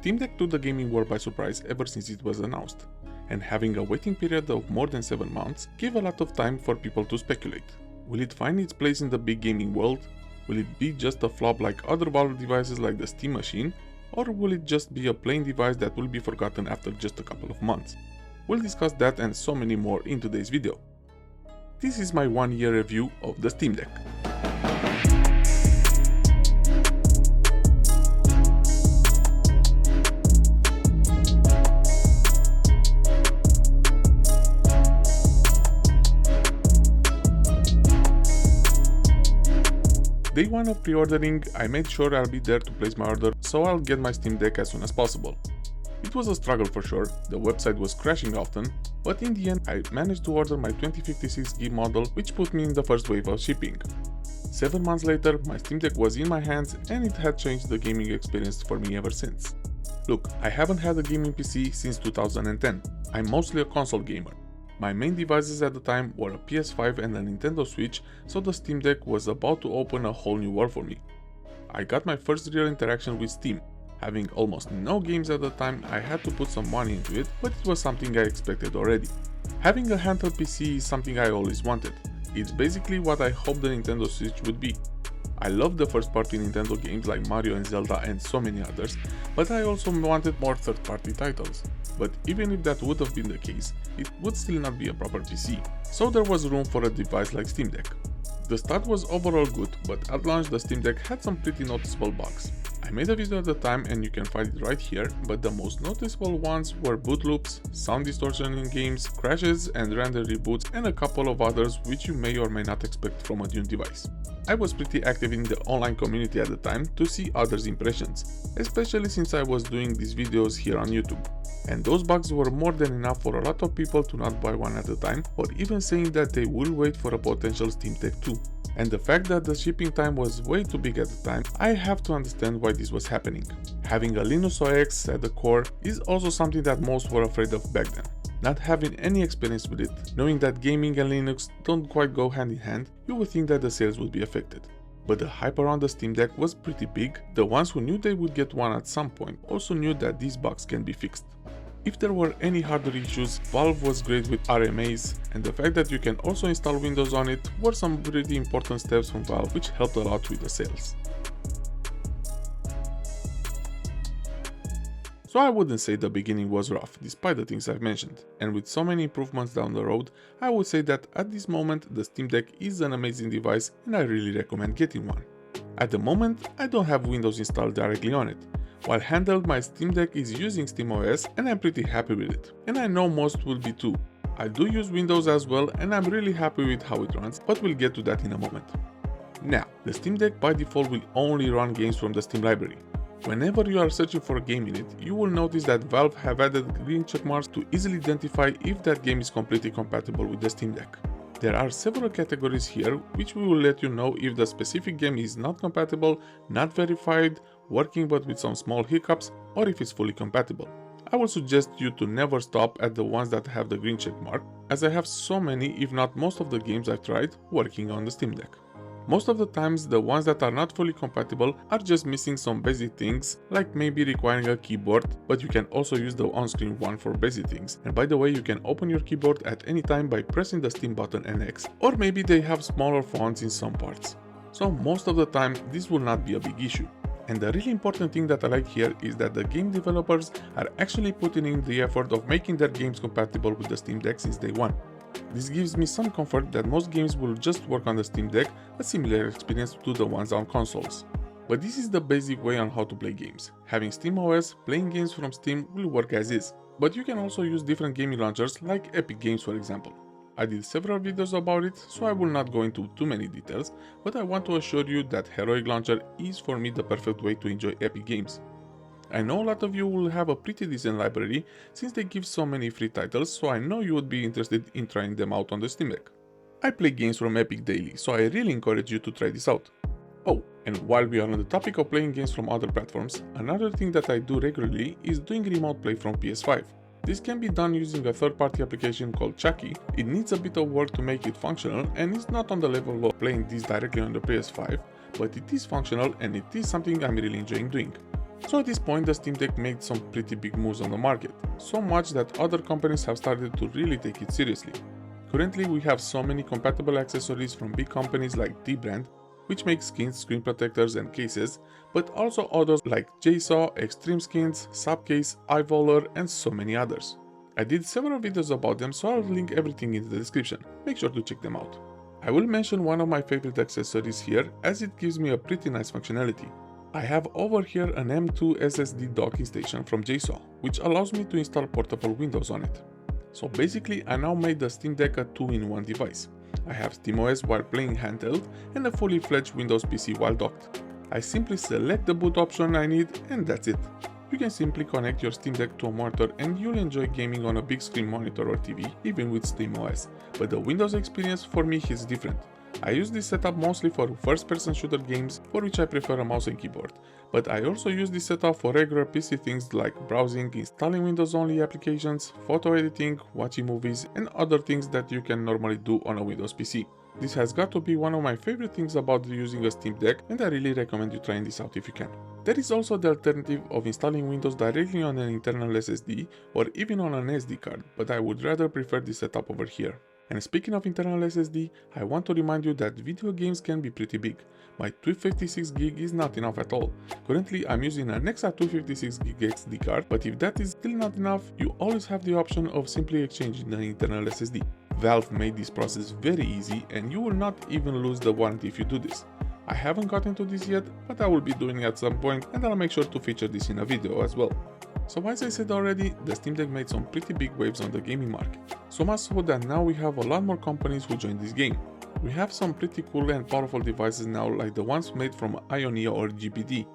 Steam Deck took the gaming world by surprise ever since it was announced, and having a waiting period of more than 7 months gave a lot of time for people to speculate. Will it find its place in the big gaming world? Will it be just a flop like other Valve devices like the Steam Machine? Or will it just be a plain device that will be forgotten after just a couple of months? We'll discuss that and so many more in today's video. This is my 1-year review of the Steam Deck. Day 1 of pre-ordering, I made sure I'll be there to place my order, so I'll get my Steam Deck as soon as possible. It was a struggle for sure, the website was crashing often, but in the end I managed to order my 2056GB model, which put me in the first wave of shipping. 7 months later, my Steam Deck was in my hands and it had changed the gaming experience for me ever since. Look, I haven't had a gaming PC since 2010, I'm mostly a console gamer. My main devices at the time were a PS5 and a Nintendo Switch, so the Steam Deck was about to open a whole new world for me. I got my first real interaction with Steam. Having almost no games at the time, I had to put some money into it, but it was something I expected already. Having a handheld PC is something I always wanted. It's basically what I hoped the Nintendo Switch would be. I love the first-party Nintendo games like Mario and Zelda and so many others, but I also wanted more third-party titles. But even if that would have been the case, it would still not be a proper PC, so there was room for a device like Steam Deck. The start was overall good, but at launch the Steam Deck had some pretty noticeable bugs. I made a video at the time and you can find it right here, but the most noticeable ones were boot loops, sound distortion in games, crashes and random reboots, and a couple of others which you may or may not expect from a new device. I was pretty active in the online community at the time to see others' impressions, especially since I was doing these videos here on YouTube. And those bugs were more than enough for a lot of people to not buy one at a time, or even saying that they will wait for a potential Steam Deck 2. And the fact that the shipping time was way too big at the time, I have to understand why this was happening. Having a Linux OS at the core is also something that most were afraid of back then. Not having any experience with it, knowing that gaming and Linux don't quite go hand in hand, you would think that the sales would be affected. But the hype around the Steam Deck was pretty big. The ones who knew they would get one at some point also knew that these bugs can be fixed. If there were any hardware issues, Valve was great with RMAs, and the fact that you can also install Windows on it were some pretty important steps from Valve which helped a lot with the sales. So I wouldn't say the beginning was rough, despite the things I've mentioned, and with so many improvements down the road, I would say that at this moment the Steam Deck is an amazing device and I really recommend getting one. At the moment, I don't have Windows installed directly on it. While handheld, my Steam Deck is using SteamOS and I'm pretty happy with it, and I know most will be too. I do use Windows as well and I'm really happy with how it runs, but we'll get to that in a moment. Now, the Steam Deck by default will only run games from the Steam library. Whenever you are searching for a game in it, you will notice that Valve have added green checkmarks to easily identify if that game is completely compatible with the Steam Deck. There are several categories here which we will let you know if the specific game is not compatible, not verified, working but with some small hiccups, or if it's fully compatible. I will suggest you to never stop at the ones that have the green check mark, as I have so many, if not most of the games I've tried working on the Steam Deck. Most of the times the ones that are not fully compatible are just missing some basic things, like maybe requiring a keyboard, but you can also use the on-screen one for basic things. And by the way, you can open your keyboard at any time by pressing the Steam button and X, or maybe they have smaller fonts in some parts. So most of the time this will not be a big issue. And the really important thing that I like here is that the game developers are actually putting in the effort of making their games compatible with the Steam Deck since day one. This gives me some comfort that most games will just work on the Steam Deck, a similar experience to the ones on consoles. But this is the basic way on how to play games. Having SteamOS, playing games from Steam will work as is, but you can also use different gaming launchers like Epic Games for example. I did several videos about it, so I will not go into too many details, but I want to assure you that Heroic Launcher is for me the perfect way to enjoy Epic Games. I know a lot of you will have a pretty decent library since they give so many free titles, so I know you would be interested in trying them out on the Steam Deck. I play games from Epic daily, so I really encourage you to try this out. Oh, and while we are on the topic of playing games from other platforms, another thing that I do regularly is doing remote play from PS5. This can be done using a third-party application called Chucky. It needs a bit of work to make it functional and is not on the level of playing this directly on the PS5, but it is functional and it is something I'm really enjoying doing. So at this point the Steam Deck made some pretty big moves on the market, so much that other companies have started to really take it seriously. Currently we have so many compatible accessories from big companies like T-Brand, which makes skins, screen protectors and cases, but also others like JSaw, Extreme Skins, Subcase, iVoller and so many others. I did several videos about them, so I'll link everything in the description, make sure to check them out. I will mention one of my favorite accessories here as it gives me a pretty nice functionality. I have over here an M2 SSD docking station from JSaw, which allows me to install portable Windows on it. So basically I now made the Steam Deck a 2-in-1 device. I have SteamOS while playing handheld and a fully fledged Windows PC while docked. I simply select the boot option I need and that's it. You can simply connect your Steam Deck to a monitor and you'll enjoy gaming on a big screen monitor or TV, even with SteamOS, but the Windows experience for me is different. I use this setup mostly for first-person shooter games, for which I prefer a mouse and keyboard, but I also use this setup for regular PC things like browsing, installing Windows-only applications, photo editing, watching movies, and other things that you can normally do on a Windows PC. This has got to be one of my favorite things about using a Steam Deck, and I really recommend you trying this out if you can. There is also the alternative of installing Windows directly on an internal SSD or even on an SD card, but I would rather prefer this setup over here. And speaking of internal SSD, I want to remind you that video games can be pretty big. My 256GB is not enough at all. Currently I'm using an Nexa 256GB SD card, but if that is still not enough, you always have the option of simply exchanging the internal SSD. Valve made this process very easy and you will not even lose the warranty if you do this. I haven't gotten to this yet, but I will be doing it at some point and I'll make sure to feature this in a video as well. So as I said already, the Steam Deck made some pretty big waves on the gaming market. So much so that now we have a lot more companies who join this game. We have some pretty cool and powerful devices now like the ones made from Ionia or GPD.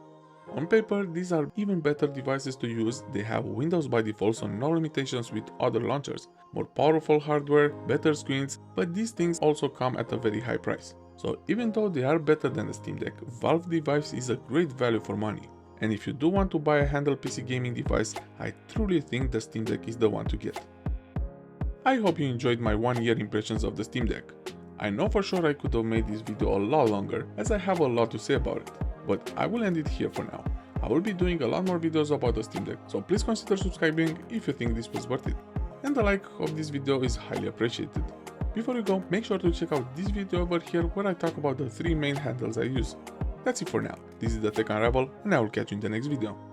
On paper, these are even better devices to use, they have Windows by default so no limitations with other launchers, more powerful hardware, better screens, but these things also come at a very high price. So even though they are better than the Steam Deck, Valve device is a great value for money. And if you do want to buy a handheld PC gaming device, I truly think the Steam Deck is the one to get. I hope you enjoyed my 1-year impressions of the Steam Deck. I know for sure I could have made this video a lot longer as I have a lot to say about it, but I will end it here for now. I will be doing a lot more videos about the Steam Deck, so please consider subscribing if you think this was worth it. And the like of this video is highly appreciated. Before you go, make sure to check out this video over here where I talk about the 3 main handhelds I use. That's it for now. This is the Tech Unravel and I will catch you in the next video.